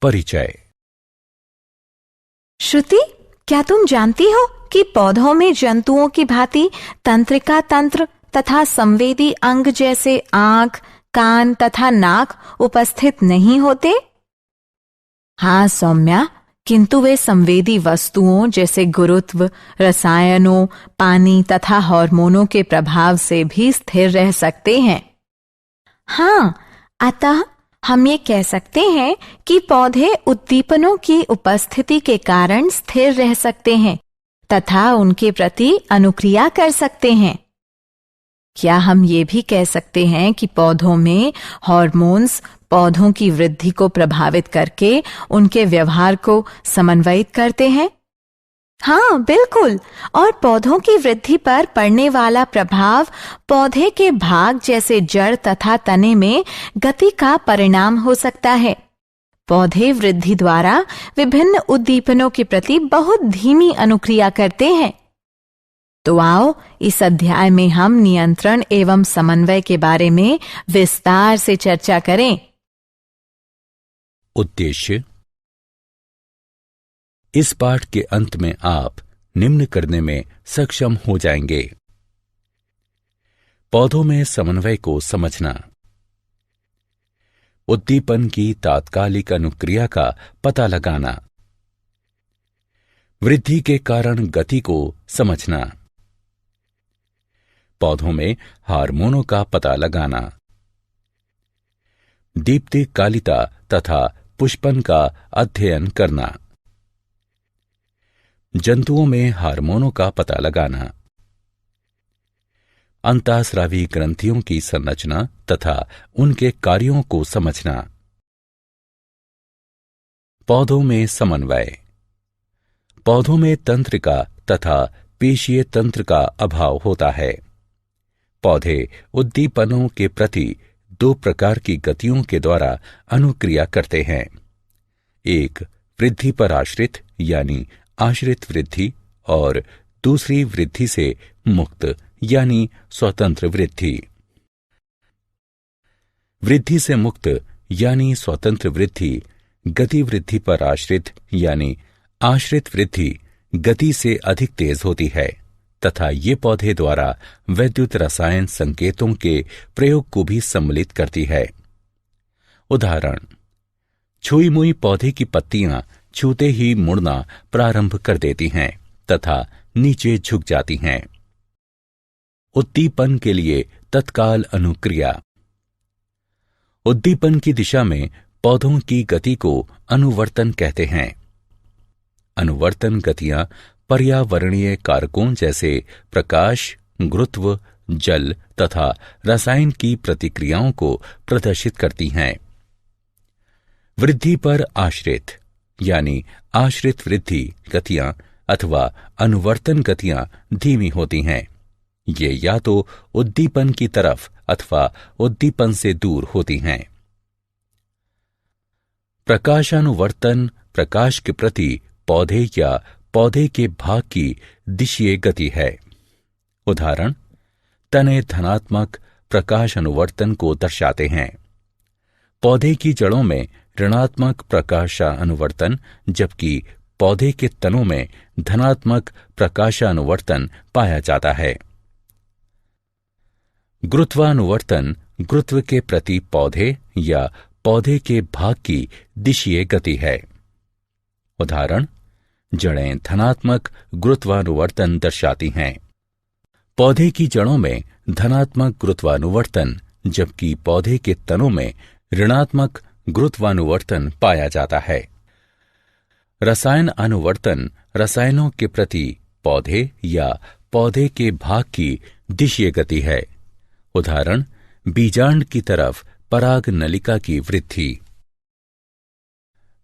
परिचय। श्रुति, क्या तुम जानती हो कि पौधों में जंतुओं की भांति तंत्रिका तंत्र तथा संवेदी अंग जैसे आंख, कान तथा नाक उपस्थित नहीं होते? हाँ सौम्या, किंतु वे संवेदी वस्तुओं जैसे गुरुत्व, रसायनों, पानी तथा हार्मोनों के प्रभाव से भी स्थिर रह सकते हैं। हाँ, अतः हम ये कह सकते हैं कि पौधे उद्दीपनों की उपस्थिति के कारण स्थिर रह सकते हैं तथा उनके प्रति अनुक्रिया कर सकते हैं। क्या हम ये भी कह सकते हैं कि पौधों में हार्मोन्स पौधों की वृद्धि को प्रभावित करके उनके व्यवहार को समन्वयित करते हैं? हाँ बिल्कुल, और पौधों की वृद्धि पर पड़ने वाला प्रभाव पौधे के भाग जैसे जड़ तथा तने में गति का परिणाम हो सकता है। पौधे वृद्धि द्वारा विभिन्न उद्दीपनों के प्रति बहुत धीमी अनुक्रिया करते हैं। तो आओ इस अध्याय में हम नियंत्रण एवं समन्वय के बारे में विस्तार से चर्चा करें। उद्देश्य। इस पाठ के अंत में आप निम्न करने में सक्षम हो जाएंगे: पौधों में समन्वय को समझना, उद्दीपन की तात्कालिक अनुक्रिया का पता लगाना, वृद्धि के कारण गति को समझना, पौधों में हार्मोनों का पता लगाना, दीप्तिकालिता तथा पुष्पन का अध्ययन करना, जंतुओं में हार्मोनों का पता लगाना, अंतःस्रावी ग्रंथियों की संरचना तथा उनके कार्यों को समझना। पौधों में समन्वय। पौधों में तंत्रिका तथा पेशीय तंत्र का अभाव होता है। पौधे उद्दीपनों के प्रति दो प्रकार की गतियों के द्वारा अनुक्रिया करते हैं: एक वृद्धि पर आश्रित यानी आश्रित वृद्धि, और दूसरी वृद्धि से मुक्त यानी स्वतंत्र वृद्धि। वृद्धि से मुक्त यानी स्वतंत्र वृद्धि गति वृद्धि पर आश्रित यानी आश्रित वृद्धि गति से अधिक तेज होती है तथा ये पौधे द्वारा वैद्युत रसायन संकेतों के प्रयोग को भी सम्मिलित करती है। उदाहरण: छुई मुई पौधे की पत्तियां छूते ही मुड़ना प्रारंभ कर देती हैं तथा नीचे झुक जाती हैं। उद्दीपन के लिए तत्काल अनुक्रिया। उद्दीपन की दिशा में पौधों की गति को अनुवर्तन कहते हैं। अनुवर्तन गतियां पर्यावरणीय कारकों जैसे प्रकाश, गुरुत्व, जल तथा रसायन की प्रतिक्रियाओं को प्रदर्शित करती हैं। वृद्धि पर आश्रित यानी आश्रित वृद्धि गतियां अथवा अनुवर्तन गतियां धीमी होती हैं। ये या तो उद्दीपन की तरफ अथवा उद्दीपन से दूर होती हैं। प्रकाशानुवर्तन प्रकाश के प्रति पौधे या पौधे के भाग की दिशीय गति है। उदाहरण: तने धनात्मक प्रकाश अनुवर्तन को दर्शाते हैं। पौधे की जड़ों में ऋणात्मक प्रकाशानुवर्तन जबकि पौधे के तनों में धनात्मक प्रकाशानुवर्तन पाया जाता है। गुरुत्वानुवर्तन गुरुत्व के प्रति पौधे या पौधे के भाग की दिशीय गति है। उदाहरण: जड़ें धनात्मक गुरुत्वानुवर्तन दर्शाती हैं। पौधे की जड़ों में धनात्मक गुरुत्वानुवर्तन जबकि पौधे के तनों में ऋणात्मक गुरुत्वानुवर्तन पाया जाता है। रसायन अनुवर्तन रसायनों के प्रति पौधे या पौधे के भाग की दिशीय गति है। उदाहरण: बीजांड की तरफ पराग नलिका की वृद्धि।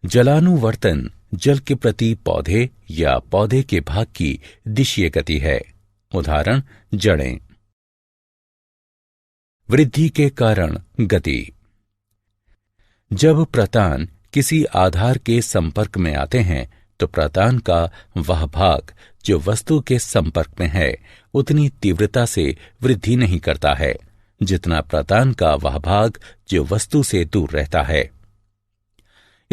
जलानुवर्तन जल के प्रति पौधे या पौधे के भाग की दिशीय गति है। उदाहरण: जड़ें। वृद्धि के कारण गति। जब प्रतान किसी आधार के संपर्क में आते हैं तो प्रतान का वह भाग जो वस्तु के संपर्क में है उतनी तीव्रता से वृद्धि नहीं करता है जितना प्रतान का वह भाग जो वस्तु से दूर रहता है।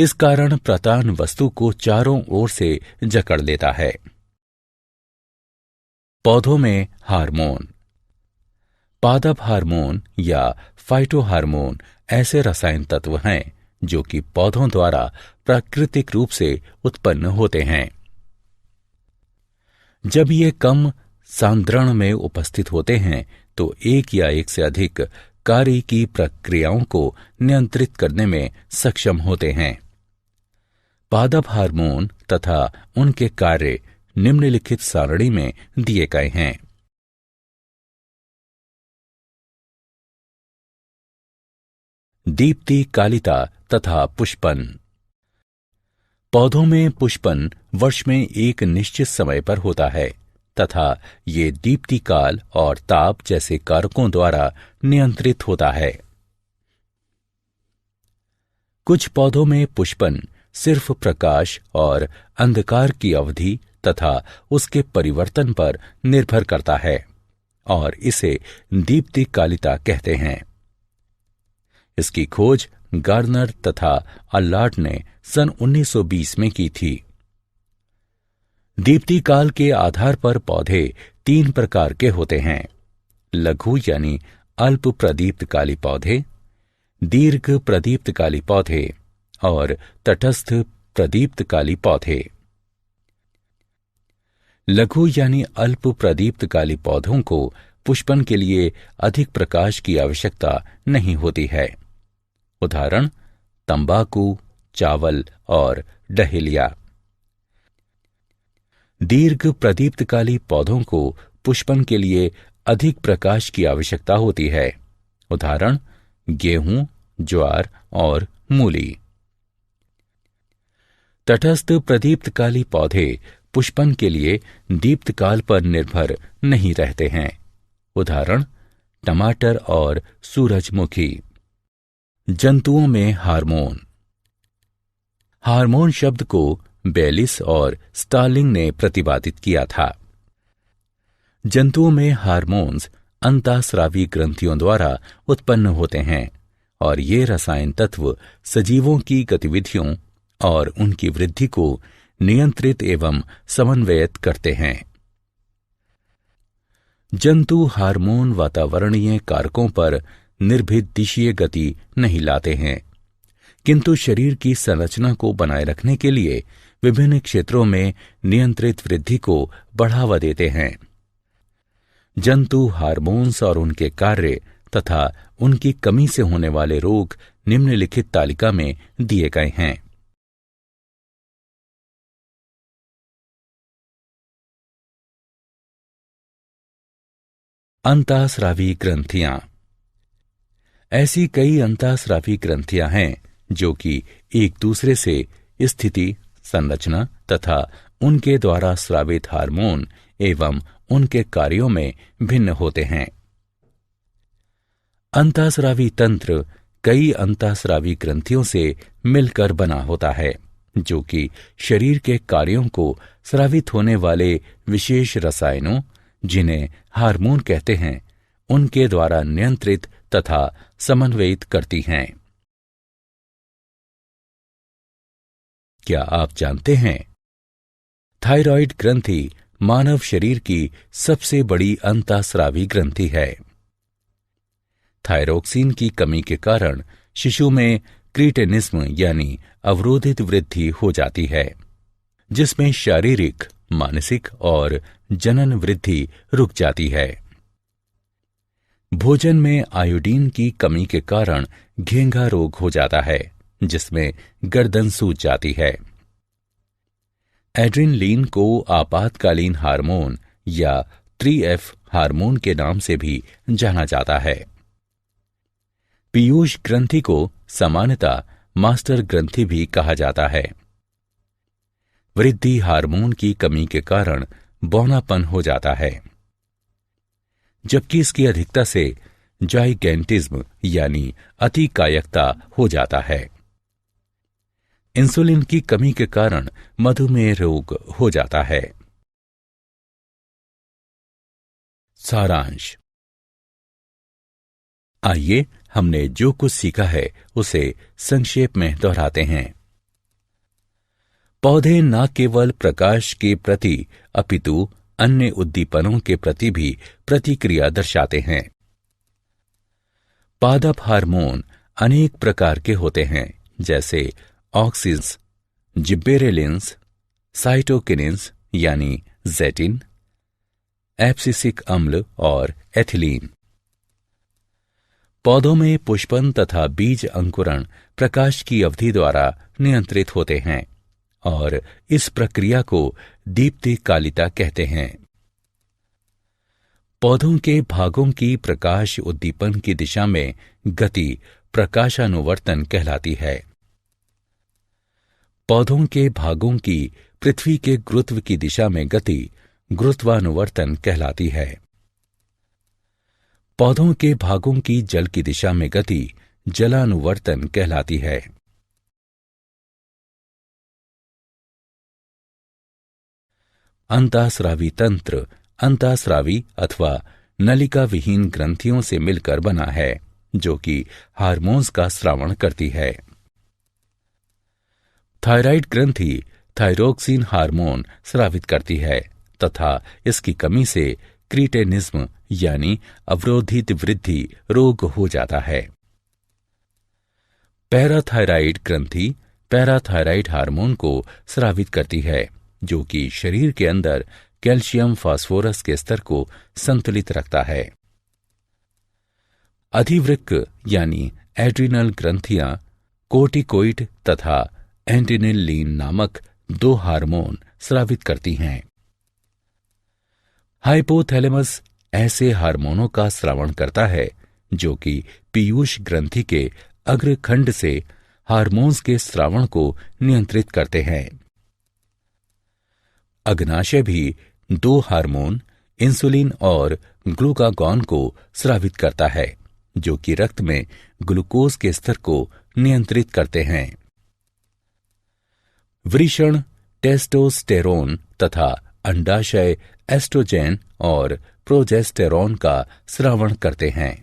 इस कारण प्रतान वस्तु को चारों ओर से जकड़ लेता है। पौधों में हार्मोन। पादप हार्मोन या फाइटोहार्मोन ऐसे रसायन तत्व हैं जो कि पौधों द्वारा प्राकृतिक रूप से उत्पन्न होते हैं। जब ये कम सांद्रण में उपस्थित होते हैं तो एक या एक से अधिक कार्य की प्रक्रियाओं को नियंत्रित करने में सक्षम होते हैं। पादप हार्मोन तथा उनके कार्य निम्नलिखित सारणी में दिए गए हैं। दीप्ति कालिता तथा पुष्पन। पौधों में पुष्पन वर्ष में एक निश्चित समय पर होता है तथा ये दीप्ति काल और ताप जैसे कारकों द्वारा नियंत्रित होता है। कुछ पौधों में पुष्पन सिर्फ प्रकाश और अंधकार की अवधि तथा उसके परिवर्तन पर निर्भर करता है और इसे दीप्ति कालिता कहते हैं। इसकी खोज गार्नर तथा अल्लार्ट ने सन 1920 में की थी। दीप्ति काल के आधार पर पौधे 3 प्रकार के होते हैं: लघु यानी अल्प प्रदीप्तकाली पौधे, दीर्घ प्रदीप्तकाली पौधे और तटस्थ प्रदीप्तकाली पौधे। लघु यानी अल्प प्रदीप्तकाली पौधों को पुष्पन के लिए अधिक प्रकाश की आवश्यकता नहीं होती है। उदाहरण तंबाकू, चावल और डहेलिया। दीर्घ प्रदीप्तकाली पौधों को पुष्पन के लिए अधिक प्रकाश की आवश्यकता होती है। उदाहरण गेहूं, ज्वार और मूली। तटस्थ प्रदीप्तकाली पौधे पुष्पन के लिए दीप्तकाल पर निर्भर नहीं रहते हैं। उदाहरण टमाटर और सूरजमुखी। जंतुओं में हार्मोन। हार्मोन शब्द को बेलिस और स्टार्लिंग ने प्रतिपादित किया था। जंतुओं में हार्मोन्स अंतःस्रावी ग्रंथियों द्वारा उत्पन्न होते हैं और ये रसायन तत्व सजीवों की गतिविधियों और उनकी वृद्धि को नियंत्रित एवं समन्वयित करते हैं। जंतु हार्मोन वातावरणीय कारकों पर निर्भीत दिशीय गति नहीं लाते हैं, किंतु शरीर की संरचना को बनाए रखने के लिए विभिन्न क्षेत्रों में नियंत्रित वृद्धि को बढ़ावा देते हैं। जंतु हार्मोन्स और उनके कार्य तथा उनकी कमी से होने वाले रोग निम्नलिखित तालिका में दिए गए हैं। अंतःस्रावी ग्रंथियां। ऐसी कई अंतःस्रावी ग्रंथियां हैं जो कि एक दूसरे से स्थिति, संरचना तथा उनके द्वारा स्रावित हार्मोन एवं उनके कार्यों में भिन्न होते हैं। अंतःस्रावी तंत्र कई अंतःस्रावी ग्रंथियों से मिलकर बना होता है जो कि शरीर के कार्यों को स्रावित होने वाले विशेष रसायनों, जिन्हें हार्मोन कहते हैं, उनके द्वारा नियंत्रित तथा समन्वयित करती हैं। क्या आप जानते हैं थायराइड ग्रंथि मानव शरीर की सबसे बड़ी अंतःस्रावी ग्रंथि है। थायरोक्सिन की कमी के कारण शिशु में क्रीटेनिज्म यानी अवरोधित वृद्धि हो जाती है, जिसमें शारीरिक, मानसिक और जनन वृद्धि रुक जाती है। भोजन में आयोडीन की कमी के कारण घेंघा रोग हो जाता है, जिसमें गर्दन सूज जाती है। एड्रेनलिन को आपातकालीन हार्मोन या 3F हार्मोन के नाम से भी जाना जाता है। पीयूष ग्रंथि को सामान्यतः मास्टर ग्रंथि भी कहा जाता है। वृद्धि हार्मोन की कमी के कारण बौनापन हो जाता है, जबकि इसकी अधिकता से जाइगेंटिज्म यानी अतिकायकता हो जाता है। इंसुलिन की कमी के कारण मधुमेह रोग हो जाता है। सारांश। आइए हमने जो कुछ सीखा है उसे संक्षेप में दोहराते हैं। पौधे न केवल प्रकाश के प्रति अपितु अन्य उद्दीपनों के प्रति भी प्रतिक्रिया दर्शाते हैं। पादप हार्मोन अनेक प्रकार के होते हैं, जैसे ऑक्सिन्स, जिब्बेरेलिन्स, साइटोकिनिन्स यानी जेटिन, एब्सिसिक अम्ल और एथिलीन। पौधों में पुष्पन तथा बीज अंकुरण प्रकाश की अवधि द्वारा नियंत्रित होते हैं और इस प्रक्रिया को दीप्तिकालिता कहते हैं। पौधों के भागों की प्रकाश उद्दीपन की दिशा में गति प्रकाशानुवर्तन कहलाती है। पौधों के भागों की पृथ्वी के गुरुत्व की दिशा में गति गुरुत्वानुवर्तन कहलाती है। पौधों के भागों की जल की दिशा में गति जलानुवर्तन कहलाती है। अंतःस्रावी तंत्र अंतःस्रावी अथवा नलिका विहीन ग्रंथियों से मिलकर बना है, जो कि हार्मोन्स का स्रावण करती है। थायराइड ग्रंथि थायरोक्सिन हार्मोन स्रावित करती है तथा इसकी कमी से क्रीटेनिज्म यानी अवरोधित वृद्धि रोग हो जाता है। पैराथायराइड ग्रंथि पैराथायराइड हार्मोन को स्रावित करती है, जो कि शरीर के अंदर कैल्शियम फास्फोरस के स्तर को संतुलित रखता है। अधिवृक्क यानी एड्रिनल ग्रंथियां कोर्टिकोइड तथा एंटिनिलीन नामक 2 हार्मोन स्रावित करती हैं। हाइपोथैलेमस ऐसे हार्मोनों का स्रावण करता है जो कि पीयूष ग्रंथि के अग्रखंड से हार्मोन्स के स्रावण को नियंत्रित करते हैं। अग्नाशय भी 2 हार्मोन इंसुलिन और ग्लूकागॉन को स्रावित करता है, जो कि रक्त में ग्लूकोज के स्तर को नियंत्रित करते हैं। वृषण टेस्टोस्टेरोन तथा अंडाशय एस्ट्रोजेन और प्रोजेस्टेरोन का स्रावण करते हैं।